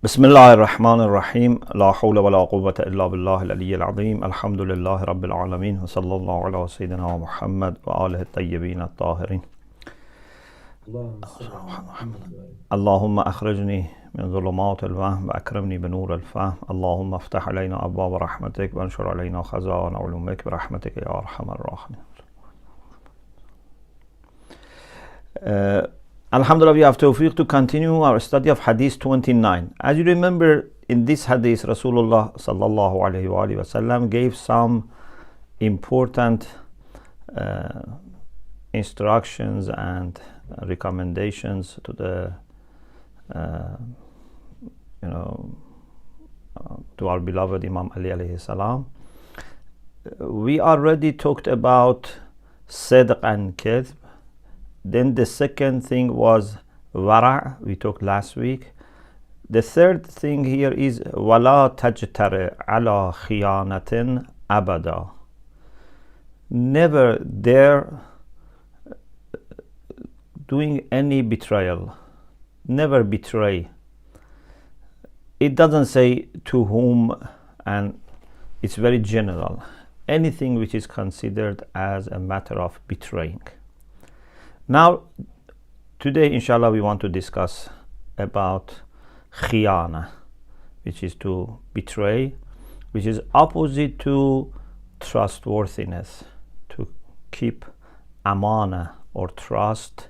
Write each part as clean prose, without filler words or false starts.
بسم الله الرحمن الرحيم لا حول ولا قوة إلا بالله العلي العظيم الحمد لله رب العالمين وصلى الله على سيدنا محمد وآله الطيبين الطاهرين اللهم أخرجني من ظلمات الوهم وأكرمني بنور الفهم اللهم افتح علينا أبواب رحمتك وانشر علينا خزائن علومك برحمتك يا أرحم الراحمين. Alhamdulillah, we have tawfiq to continue our study of Hadith 29. As you remember, in this Hadith, Rasulullah sallallahu alayhi wa sallam gave some important instructions and recommendations to the to our beloved Imam Ali alayhi salam. We already talked about Sidq and Kadhb. Then the second thing was wara', we talked last week. The third thing here is wala tajtari ala khiyanatin abada. Never dare doing any betrayal. Never betray. It doesn't say to whom, and it's very general. Anything which is considered as a matter of betraying. Now, today, inshallah, we want to discuss about khiyana, which is to betray, which is opposite to trustworthiness, to keep amana or trust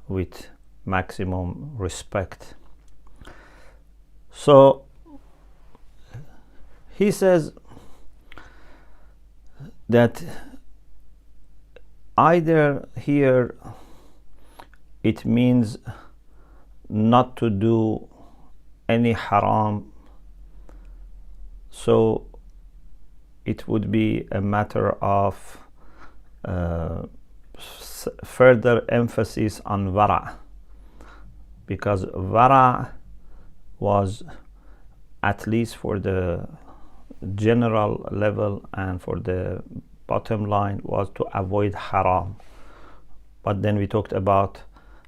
with maximum respect. So, he says that either here it means not to do any haram, so it would be a matter of further emphasis on wara', because wara' was, at least for the general level and for the bottom line, was to avoid haram. But then we talked about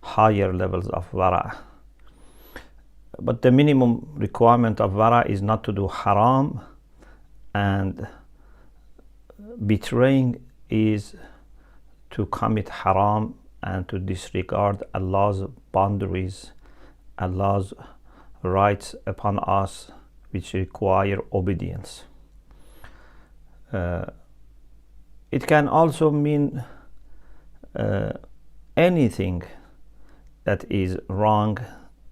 higher levels of wara'. But the minimum requirement of wara' is not to do haram, and betraying is to commit haram and to disregard Allah's boundaries, Allah's rights upon us, which require obedience. It can also mean anything that is wrong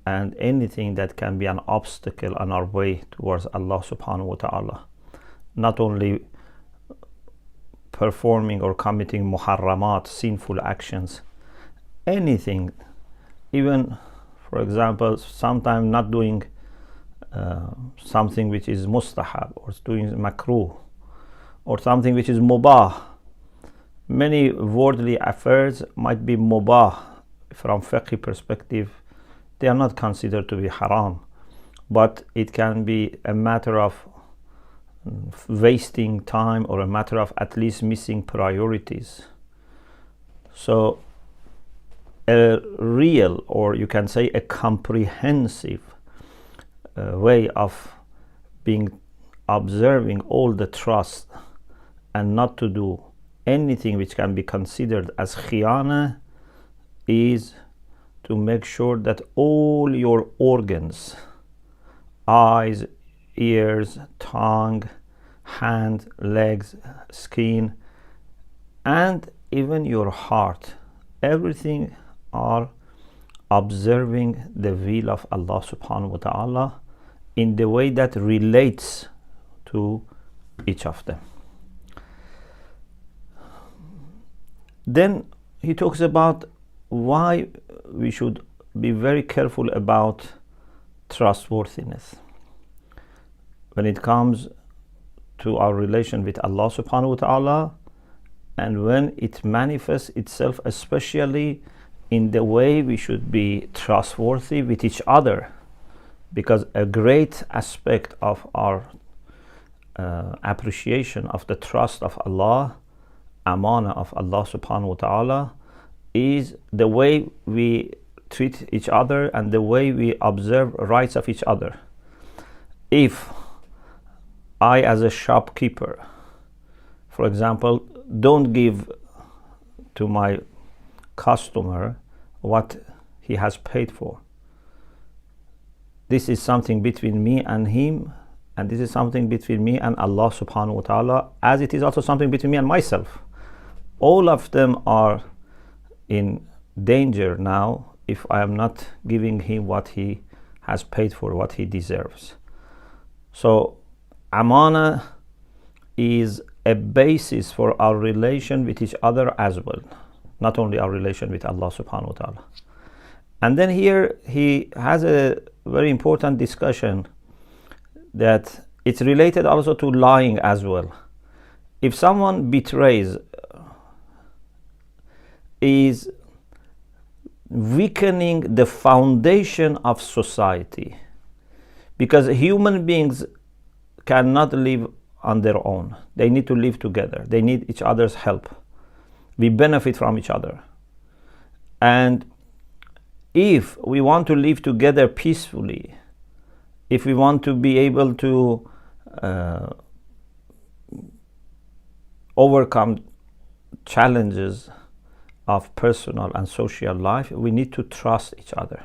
and anything that can be an obstacle on our way towards Allah subhanahu wa ta'ala. Not only performing or committing muharramat, sinful actions, anything, even, for example, sometimes not doing something which is mustahab, or doing makruh, or something which is mubah. Many worldly affairs might be mubah. From fiqh perspective, they are not considered to be haram, but it can be a matter of wasting time, or a matter of at least missing priorities. So a real, or you can say a comprehensive way of observing all the trust and not to do anything which can be considered as khiyana is to make sure that all your organs, eyes, ears, tongue, hand, legs, skin, and even your heart, everything are observing the will of Allah subhanahu wa ta'ala in the way that relates to each of them. Then he talks about why we should be very careful about trustworthiness when it comes to our relation with Allah subhanahu wa ta'ala, and when it manifests itself especially in the way we should be trustworthy with each other, because a great aspect of our appreciation of the trust of Allah, amana of Allah subhanahu wa ta'ala, is the way we treat each other and the way we observe rights of each other. if I, as a shopkeeper, for example, don't give to my customer what he has paid for, this is something between me and him, and this is something between me and Allah subhanahu wa ta'ala, as it is also something between me and myself. All of them are in danger now if I am not giving him what he has paid for, what he deserves. So amana is a basis for our relation with each other as well, not only our relation with Allah subhanahu wa ta'ala. And then here he has a very important discussion that it's related also to lying as well. If someone betrays, is weakening the foundation of society, because human beings cannot live on their own. They need to live together. They need each other's help. We benefit from each other. And if we want to live together peacefully, if we want to be able to overcome challenges of personal and social life, we need to trust each other.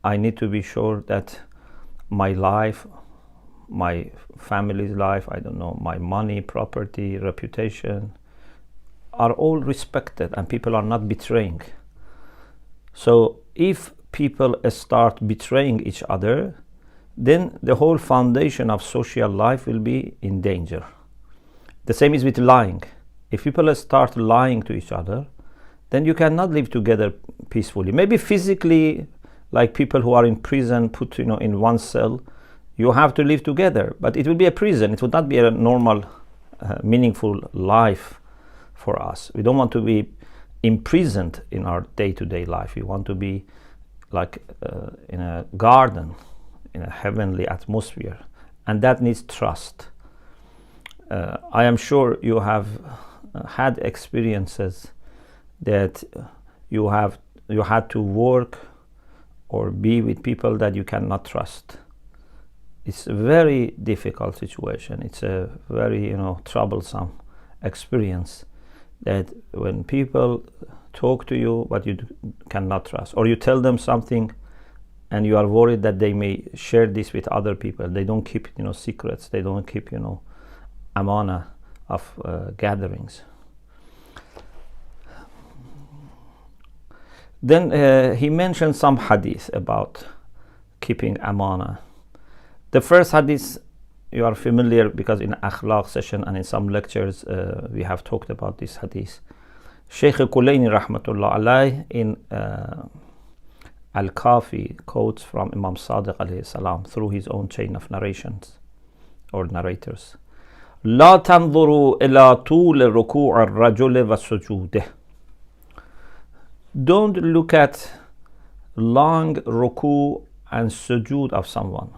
I need to be sure that my life, my family's life, I don't know, my money, property, reputation, are all respected and people are not betraying. So if people start betraying each other, then the whole foundation of social life will be in danger. The same is with lying. If people start lying to each other, then you cannot live together peacefully. Maybe physically, like people who are in prison, put in one cell, you have to live together, but it will be a prison. It would not be a normal, meaningful life for us. We don't want to be imprisoned in our day-to-day life. We want to be like in a garden, in a heavenly atmosphere, and that needs trust. I am sure you have had experiences that you had to work or be with people that you cannot trust. It's a very difficult situation. It's a very troublesome experience, that when people talk to you but you cannot trust, or you tell them something and you are worried that they may share this with other people. They don't keep secrets. They don't keep amana of gatherings. Then he mentioned some hadith about keeping amana. The first hadith you are familiar, because in akhlaq session and in some lectures we have talked about this hadith. Sheikh Kulayni rahmatullah alayh in Al-Kafi quotes from Imam Sadiq alayhi salam through his own chain of narrations or narrators. لا تنظروا إلى طول ركوع الرجل وسجوده. Don't look at long ruku and sujood of someone.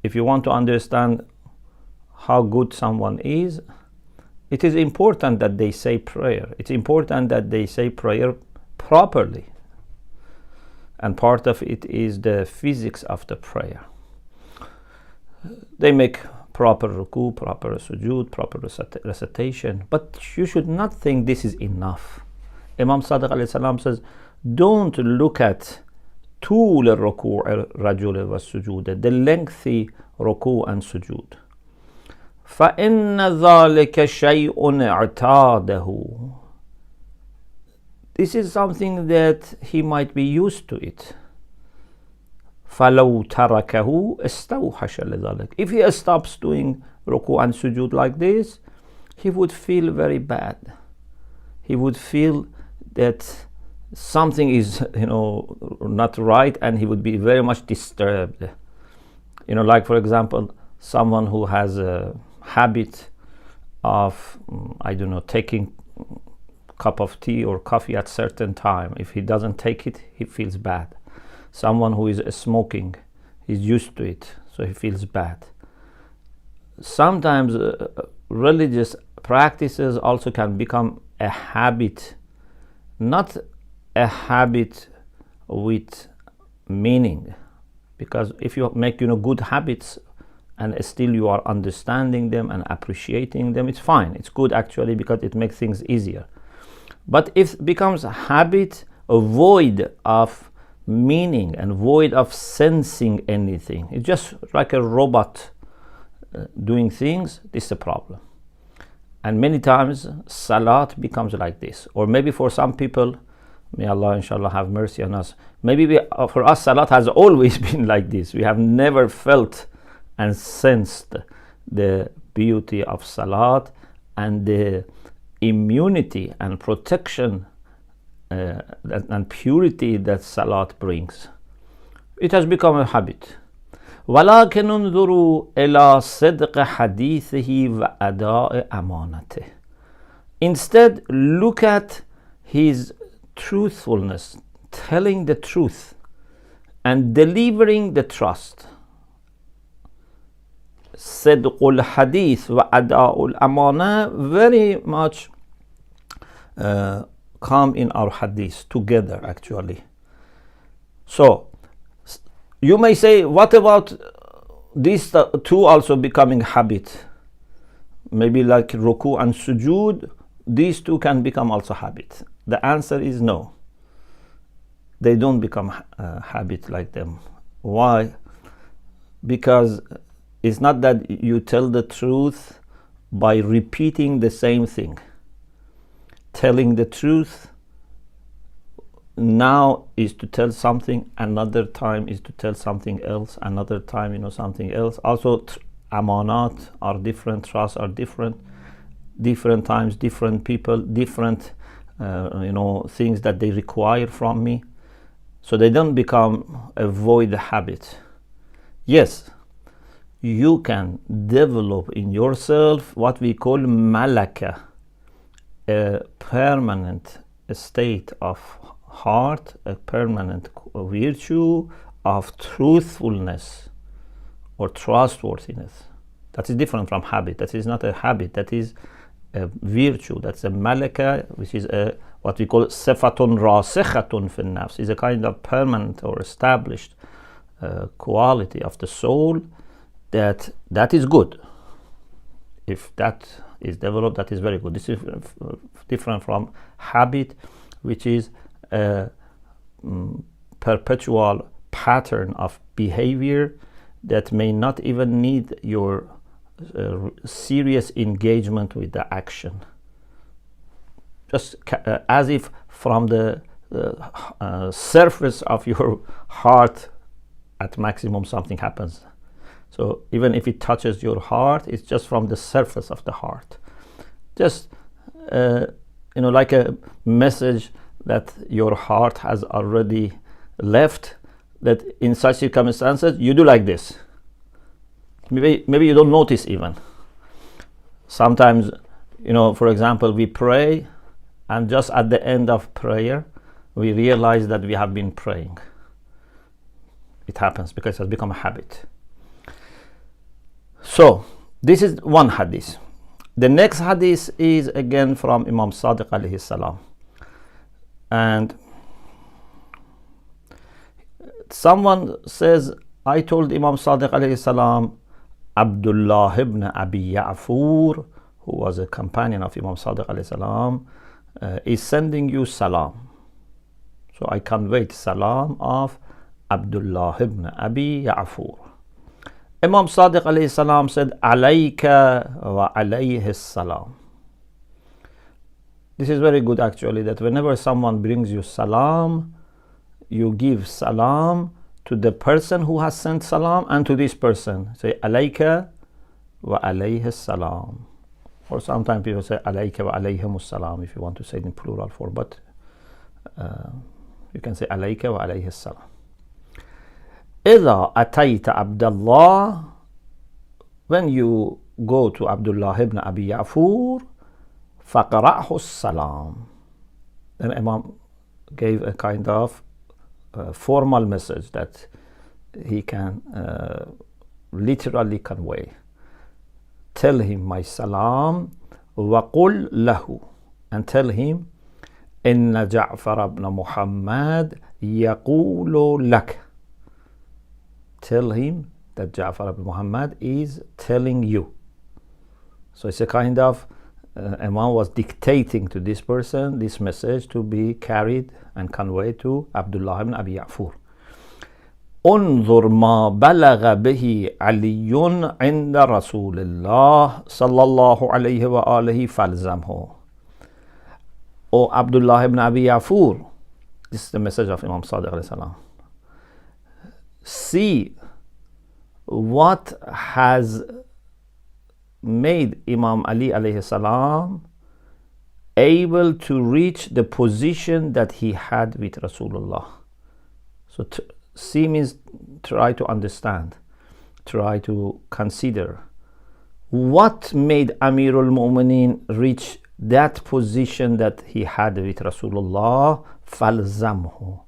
If you want to understand how good someone is, it is important that they say prayer. It's important that they say prayer properly. And part of it is the physics of the prayer. They make proper ruku, proper sujood, proper recitation, but you should not think this is enough. Imam Sadiq alayhi salam says, don't look at طول الركوع الرجل والسجود, the lengthy ruku and sujood. فإن ذلك شيء اعتاده. This is something that he might be used to it. فلو تركه استوحش لذلك. If he stops doing ruku and sujood like this, he would feel very bad. He would feel that something is not right, and he would be very much disturbed. Like for example, someone who has a habit of taking cup of tea or coffee at certain time. If he doesn't take it, he feels bad. Someone who is smoking, he's used to it, so he feels bad. Sometimes religious practices also can become a habit, not a habit with meaning, Because if you make good habits and still you are understanding them and appreciating them, it's fine, it's good actually, because it makes things easier. But if it becomes a habit, void of meaning and void of sensing anything, it's just like a robot doing things, this is a problem. And many times salat becomes like this. Or maybe for some people, may Allah inshallah have mercy on us, maybe for us salat has always been like this. We have never felt and sensed the beauty of salat and the immunity and protection and purity that salat brings. It has become a habit. ولكن انظروا إلى صدق حديثه وأداء أمانته. Instead, look at his truthfulness, telling the truth and delivering the trust. صدق الحديث وأداء الأمانة very much come in our hadith together actually. So you may say, what about these two also becoming habit? Maybe like ruku and sujood, these two can become also habit. The answer is no. They don't become habit like them. Why? Because it's not that you tell the truth by repeating the same thing. Telling the truth now is to tell something, another time is to tell something else, another time something else. Also amanat are different, trusts are different times, different people, different things that they require from me, so they don't become a void habit. Yes, you can develop in yourself what we call malaka, a permanent state of heart, a permanent virtue of truthfulness or trustworthiness. That is different from habit. That is not a habit, that is a virtue. That's a malaka, which is what we call sifatun rasikhatun fi nafs, is a kind of permanent or established quality of the soul that is good. If that is developed, that is very good. This is different from habit, which is a perpetual pattern of behavior that may not even need your serious engagement with the action. Just as if from the surface of your heart at maximum something happens. So even if it touches your heart, it's just from the surface of the heart. Just like a message that your heart has already left, that in such circumstances you do like this. Maybe you don't notice even. Sometimes, for example, we pray and just at the end of prayer we realize that we have been praying. It happens because it has become a habit. So this is one hadith. The next hadith is again from Imam Sadiq alayhi salam. And someone says, I told Imam Sadiq alayhi salam, Abdullah ibn Abi Ya'fur, who was a companion of Imam Sadiq alayhi salam, is sending you salam. So I conveyed salam of Abdullah ibn Abi Ya'fur. Imam Sadiq alayhi salam said, Alayka wa alayhi salam. This is very good actually, that whenever someone brings you salam, you give salam to the person who has sent salam and to this person. Say alayka wa alayhi salam. Or sometimes people say alayka wa alayhimus salam if you want to say it in plural form, but you can say alayka wa alayhi salam. إذا أتيت عبد الله, when you go to Abdullah ibn Abi Ya'fur, فقرأه السلام. Then Imam gave a kind of formal message that he can literally convey. Tell him my salam, وقل له, and tell him إن جعفر بن محمد يقول لك. tell him that Ja'far ibn Muhammad is telling you. So it's a kind of Imam was dictating to this person this message to be carried and conveyed to Abdullah ibn Abi Ya'fur. انظر ما بلغ به علي عند رسول الله صلى الله عليه وآله فالزمه. O Abdullah ibn Abi Ya'fur, this is the message of Imam Sadiq alayhi salam. See what has made Imam Ali alayhi salam able to reach the position that he had with Rasulullah. So see means try to understand, try to consider what made Amirul Mu'mineen reach that position that he had with Rasulullah. Falzamhu.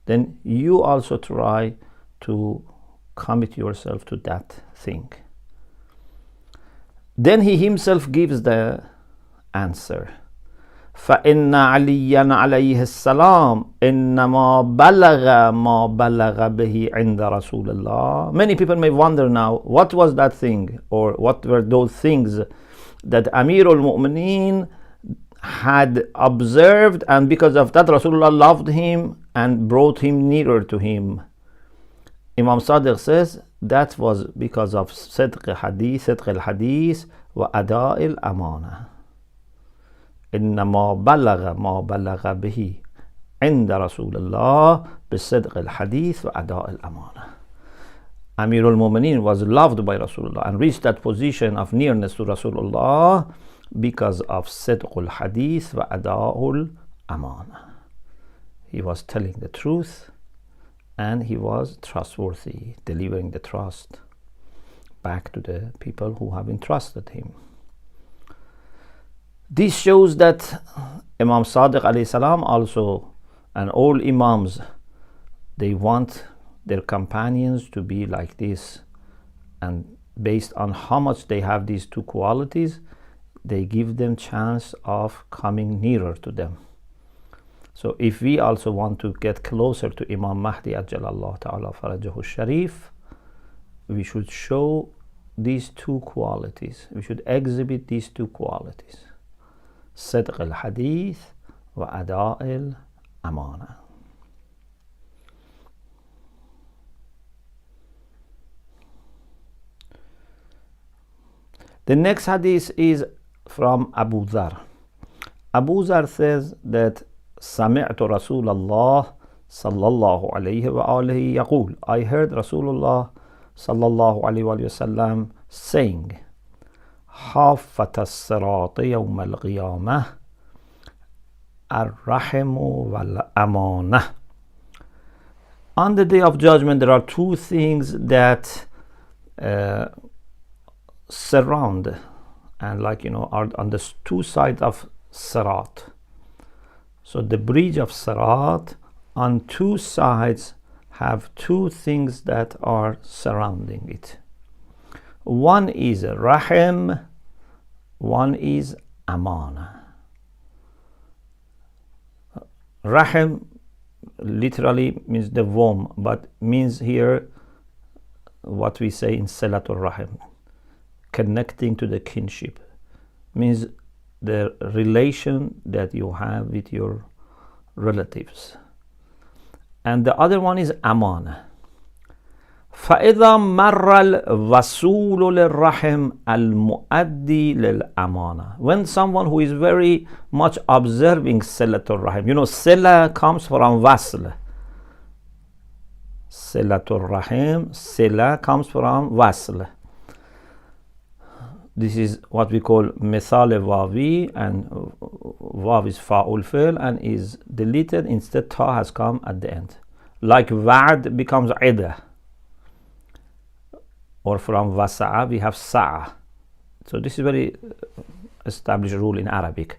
Then you also try to commit yourself to that thing. Then he himself gives the answer. فإن عليا عليه السلام إنما بلغ ما بلغ به عند رسول الله. Many people may wonder now, what was that thing, or what were those things that Amirul Mu'mineen had observed, and because of that Rasulullah loved him and brought him nearer to him. Imam Sadiq says that was because of صدق الحديث وأداء الأمانة. إنما بلغ ما بلغ به عند رسول الله بصدق الحديث وأداء الأمانة. Amirul Mu'mineen was loved by Rasulullah and reached that position of nearness to Rasulullah because of صدق الحديث وأداء الأمانة. He was telling the truth and he was trustworthy, delivering the trust back to the people who have entrusted him. This shows that Imam Sadiq alayhi salam also, and all Imams, they want their companions to be like this, and based on how much they have these two qualities, they give them chance of coming nearer to them. So if we also want to get closer to Imam Mahdi Ajjalallahu Ta'ala Farajahu Sharif, we should show these two qualities. We should exhibit these two qualities. صدق الحديث وأداء الأمانة. The next hadith is from Abu Dhar. Abu Dhar says that سمعت رسول الله صلى الله عليه وآله يقول, I heard Rasulullah صلى الله عليه وآله وسلم saying, حافة الصراط يوم القيامة الرحم والأمانة. On the day of judgment, there are two things that surround and are on the two sides of Sirat. So the bridge of Sirat, on two sides have two things that are surrounding it. One is Rahim, one is Amana. Rahim literally means the womb, but means here what we say in Salatul Rahim, connecting to the kinship, means the relation that you have with your relatives. And the other one is Amana. فإذا مر الوصول للرحم المؤدي للأمانة. When someone who is very much observing Silatul Rahim, Sila comes from Wasl. Silatul Rahim, Sila comes from Wasl. This is what we call Mithal Wawi, and Waw is Fa'ul Fi'l and is deleted. Instead, Ta has come at the end. Like Wa'ad becomes Ida. Or from Wasa'a we have Sa'a. So this is very established rule in Arabic.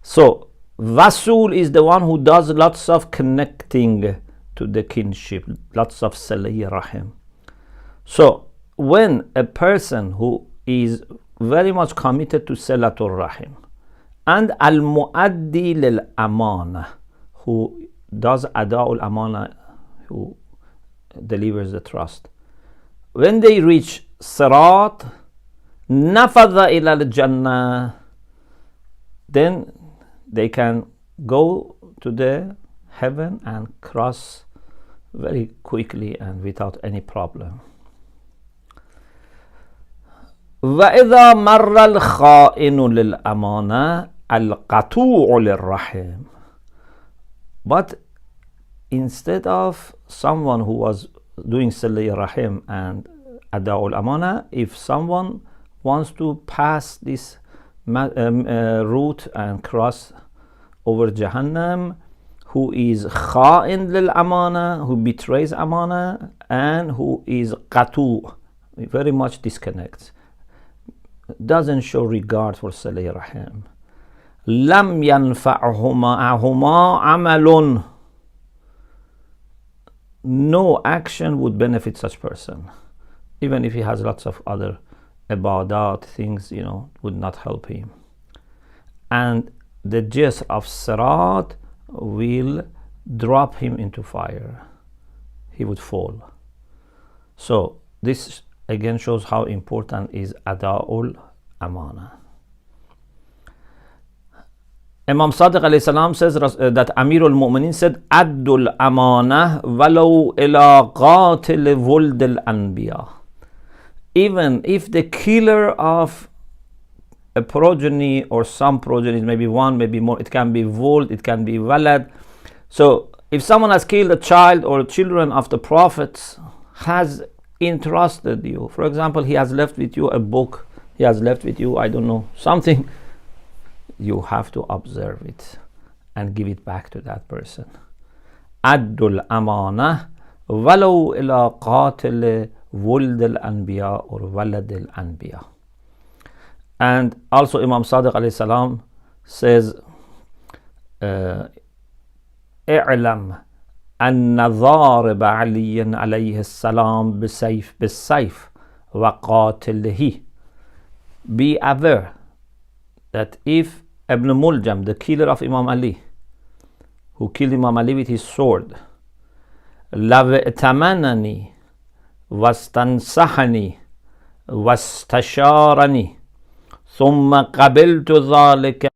So Wasul is the one who does lots of connecting to the kinship, lots of Salih Rahim. So when a person who is very much committed to Salatul Rahim and Al-Mu'addi lil-Amana, who does Ada'ul Amana, who delivers the trust, when they reach Sirat, nafadha ila al-jannah, then they can go to the heaven and cross very quickly and without any problem. وَإِذَا مَرَّ الْخَائِنُ لِلْأَمَانَةِ الْقَطُوعُ لِلرَّحِمِ. But instead of someone who was doing Silai Rahim and Ada'ul Amana, if someone wants to pass this route and cross over Jahannam, who is Kha'in lil Amana, who betrays Amana, and who is Qatu, very much disconnects, doesn't show regard for Silai Rahim, lam yanfa'huma amalun, no action would benefit such person, even if he has lots of other ibadat things, would not help him. And the Jisr of Sirat will drop him into fire. He would fall. So this again shows how important is Ada'ul Amana. Imam Sadiq alayhi salam says that Amirul Mu'minin said, Addul Amana walau ila qatil wuld al-anbiya. Even if the killer of a progeny or some progenies, maybe one, maybe more, it can be wuld, it can be walad. So if someone has killed a child or children of the prophets, has entrusted you, for example, he has left with you a book, he has left with you, I don't know, something, you have to observe it and give it back to that person. Addul Amana walau ila qatil wuld al-anbiya or walad al-anbiya. And also Imam Sadiq alayhi salam says, اعلم أن ضارب علي عليه السلام بالسيف وقاتله. Be aware that if Ibn Muljam, the killer of Imam Ali, who killed Imam Ali with his sword, لَوْئْتَمَنَنِي وَاسْتَنْصَحَنِي وَاسْتَشَارَنِي ثُمَّ قَبِلْتُ ذَلِكَ